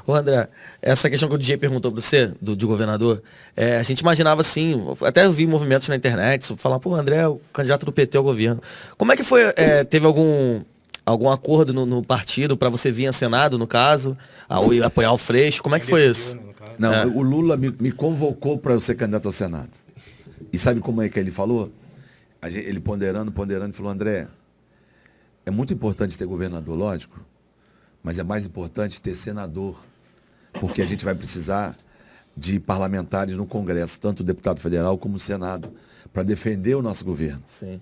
Ô André, essa questão que o DJ perguntou pra você, de governador, a gente imaginava assim, até eu vi movimentos na internet, falar, pô, André é o candidato do PT ao governo. Como é que foi, teve algum acordo no partido pra você vir a Senado, no caso, ou apoiar o Freixo? Como é que foi isso? Não, o Lula me convocou para eu ser candidato ao Senado. E sabe como é que ele falou? Ele ponderando, falou, André, é muito importante ter governador, lógico, mas é mais importante ter senador, porque a gente vai precisar de parlamentares no Congresso, tanto o deputado federal como o Senado, para defender o nosso governo. Sim.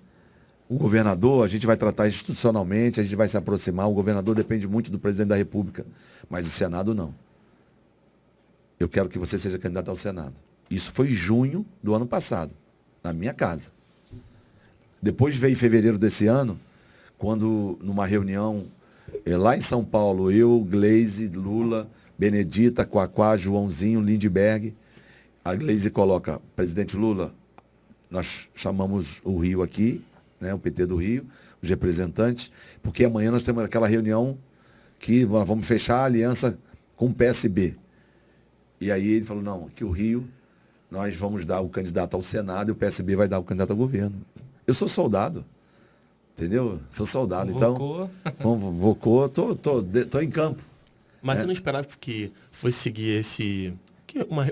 O governador, a gente vai tratar institucionalmente, a gente vai se aproximar, o governador depende muito do presidente da República, mas o Senado não. Eu quero que você seja candidato ao Senado. Isso foi em junho do ano passado, na minha casa. Depois veio em fevereiro desse ano, quando numa reunião lá em São Paulo, eu, Gleisi, Lula, Benedita, Quaquá, Joãozinho, Lindbergh, a Gleisi coloca, presidente Lula, nós chamamos o Rio aqui, né, o PT do Rio, os representantes, porque amanhã nós temos aquela reunião que vamos fechar a aliança com o PSB. E aí ele falou, não, aqui o Rio, nós vamos dar o candidato ao Senado e o PSB vai dar o candidato ao governo. Eu sou soldado, entendeu? Sou soldado, então... Vocou, tô em campo. Mas você não esperava que fosse seguir esse... Uma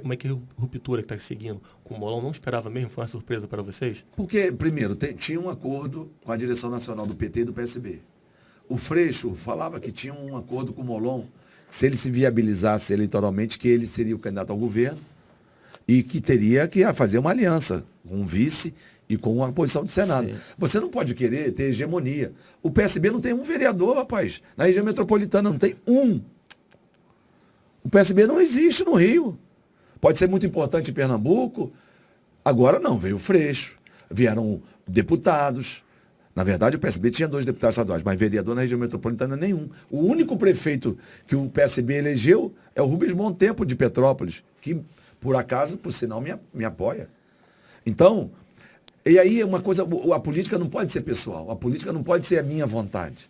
ruptura que está seguindo com o Molon, não esperava mesmo? Foi uma surpresa para vocês? Porque, primeiro, tinha um acordo com a direção nacional do PT e do PSB. O Freixo falava que tinha um acordo com o Molon, se ele se viabilizasse eleitoralmente, que ele seria o candidato ao governo e que teria que fazer uma aliança com o vice e com a posição de Senado. Sim. Você não pode querer ter hegemonia. O PSB não tem um vereador, rapaz. Na região metropolitana não tem um. O PSB não existe no Rio. Pode ser muito importante em Pernambuco. Agora não, veio o Freixo, vieram deputados. Na verdade, o PSB tinha 2 deputados estaduais, mas vereador na região metropolitana nenhum. O único prefeito que o PSB elegeu é o Rubens Montempo, de Petrópolis, que, por acaso, por sinal, me apoia. Então, e aí uma coisa, a política não pode ser pessoal, a política não pode ser a minha vontade.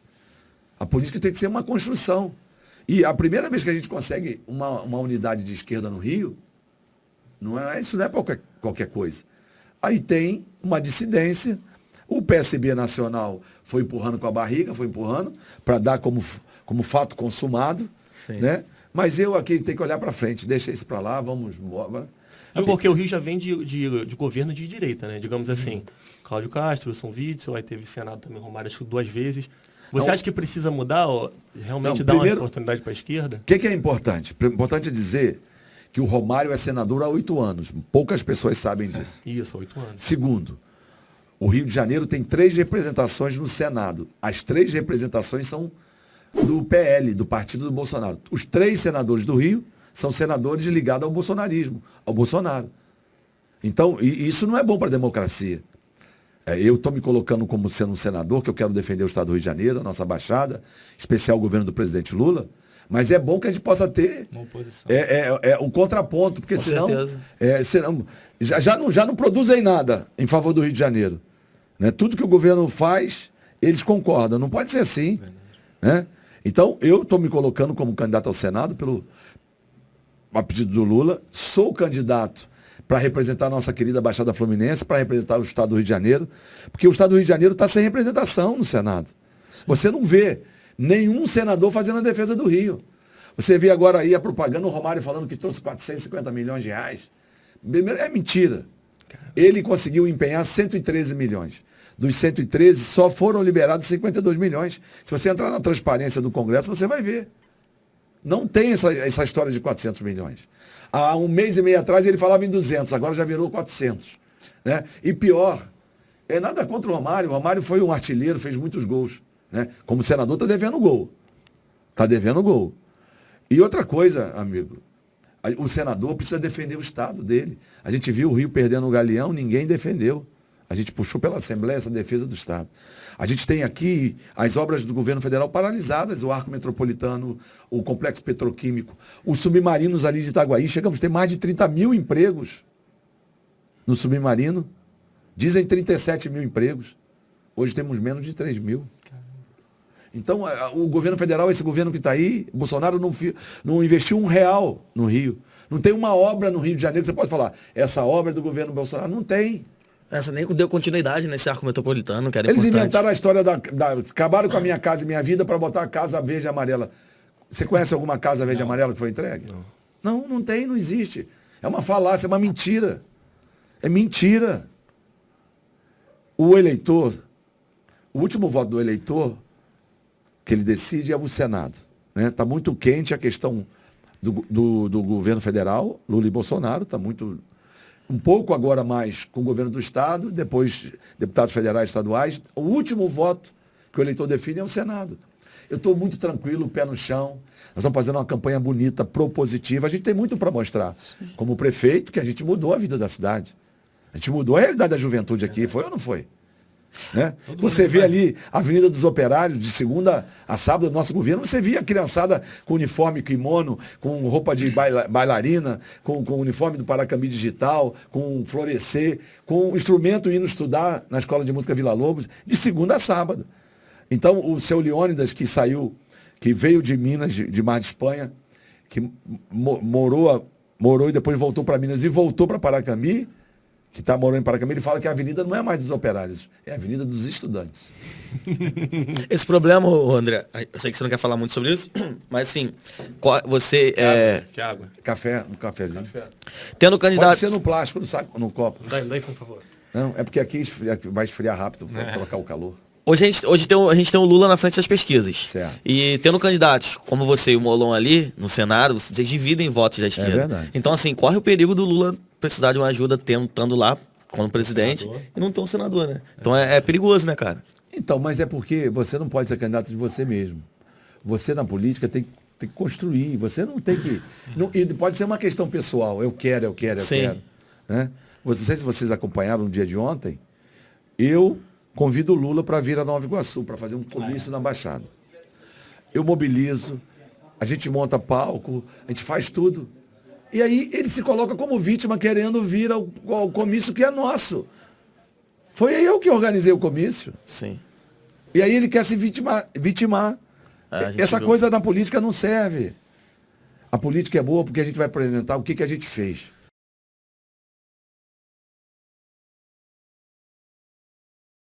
A política tem que ser uma construção. E a primeira vez que a gente consegue uma unidade de esquerda no Rio, isso não é qualquer coisa. Aí tem uma dissidência, o PSB nacional foi empurrando com a barriga, foi empurrando, para dar como fato consumado, né? Mas eu aqui tenho que olhar para frente, deixa isso para lá, vamos embora. É porque o Rio já vem de governo de direita, né? Digamos assim, Cláudio Castro, Wilson Witzel, aí teve Senado também, Romário, acho que 2 vezes. Você acha que precisa mudar, realmente dar uma oportunidade para a esquerda? O que é importante? Importante é dizer que o Romário é senador há 8 anos. Poucas pessoas sabem disso. Isso, 8 anos. Segundo, o Rio de Janeiro tem 3 representações no Senado. As 3 representações são do PL, do partido do Bolsonaro. Os 3 senadores do Rio são senadores ligados ao bolsonarismo, ao Bolsonaro. Então, isso não é bom para a democracia. Eu estou me colocando como sendo um senador, que eu quero defender o Estado do Rio de Janeiro, a nossa Baixada, especial o governo do presidente Lula, mas é bom que a gente possa ter um contraponto, porque senão já não produzem nada em favor do Rio de Janeiro. Né? Tudo que o governo faz, eles concordam. Não pode ser assim. Né? Então, eu estou me colocando como candidato ao Senado a pedido do Lula, sou candidato para representar a nossa querida Baixada Fluminense, para representar o Estado do Rio de Janeiro, porque o Estado do Rio de Janeiro está sem representação no Senado. Você não vê nenhum senador fazendo a defesa do Rio. Você vê agora aí a propaganda, o Romário falando que trouxe 450 milhões de reais. É mentira. Ele conseguiu empenhar 113 milhões. Dos 113, só foram liberados 52 milhões. Se você entrar na transparência do Congresso, você vai ver. Não tem essa história de 400 milhões. Há 1 mês e meio atrás ele falava em 200, agora já virou 400. Né? E pior, nada contra o Romário. O Romário foi um artilheiro, fez muitos gols. Né? Como senador está devendo gol. Está devendo gol. E outra coisa, amigo, o senador precisa defender o Estado dele. A gente viu o Rio perdendo o Galeão, ninguém defendeu. A gente puxou pela Assembleia essa defesa do Estado. A gente tem aqui as obras do governo federal paralisadas, o Arco Metropolitano, o Complexo Petroquímico, os submarinos ali de Itaguaí. Chegamos a ter mais de 30 mil empregos no submarino. Dizem 37 mil empregos. Hoje temos menos de 3 mil. Então, o governo federal, esse governo que está aí, Bolsonaro não investiu R$1 no Rio. Não tem uma obra no Rio de Janeiro que você pode falar, essa obra é do governo Bolsonaro. Não tem. Essa nem deu continuidade nesse arco metropolitano, que era Eles importante. inventaram a história acabaram com a Minha Casa e Minha Vida para botar a Casa Verde e Amarela. Você conhece alguma Casa Verde e Amarela que foi entregue? Não tem, não existe. É uma falácia, é uma mentira. É mentira. O eleitor, o último voto do eleitor, que ele decide é o Senado. Está muito quente a questão do governo federal, Lula e Bolsonaro, está muito... Um pouco agora mais com o governo do Estado, depois deputados federais e estaduais. O último voto que o eleitor define é o Senado. Eu estou muito tranquilo, pé no chão. Nós estamos fazendo uma campanha bonita, propositiva. A gente tem muito para mostrar. Sim. Como prefeito, que a gente mudou a vida da cidade. A gente mudou a realidade da juventude aqui. Foi ou não foi? Né? Você vê ali a Avenida dos Operários, de segunda a sábado do nosso governo, você via a criançada com uniforme kimono, com roupa de bailarina, com uniforme do Paracambi Digital, com florescer, com instrumento indo estudar na Escola de Música Vila Lobos, de segunda a sábado. Então, o seu Leônidas, que veio de Minas, de Mar de Espanha, que morou e depois voltou para Minas e voltou para Paracambi, que está morando em Paracambi, ele fala que a avenida não é mais dos operários, é a avenida dos estudantes. Esse problema, André, eu sei que você não quer falar muito sobre isso, mas assim, você... Que água? Café, um cafezinho. Café. Tendo candidato... Pode ser no plástico, no copo. Daí, por favor. Não, é porque aqui vai esfriar rápido, vai trocar o calor. Hoje a gente tem o Lula na frente das pesquisas. Certo. E tendo candidatos como você e o Molon ali no Senado, vocês dividem votos da esquerda. É verdade. Então, assim, corre o perigo do Lula precisar de uma ajuda estando lá como presidente e não ter um senador, né? Então é perigoso, né, cara? Então, mas é porque você não pode ser candidato de você mesmo. Você na política tem que construir. Você não tem que... e pode ser uma questão pessoal. Eu quero. Né? Não sei se vocês acompanharam no dia de ontem. Eu convido o Lula para vir a Nova Iguaçu, para fazer um comício na Baixada. Eu mobilizo, a gente monta palco, a gente faz tudo. E aí ele se coloca como vítima, querendo vir ao comício que é nosso. Foi eu que organizei o comício. Sim. E aí ele quer se vitimar. Essa coisa na política não serve. A política é boa porque a gente vai apresentar o que a gente fez.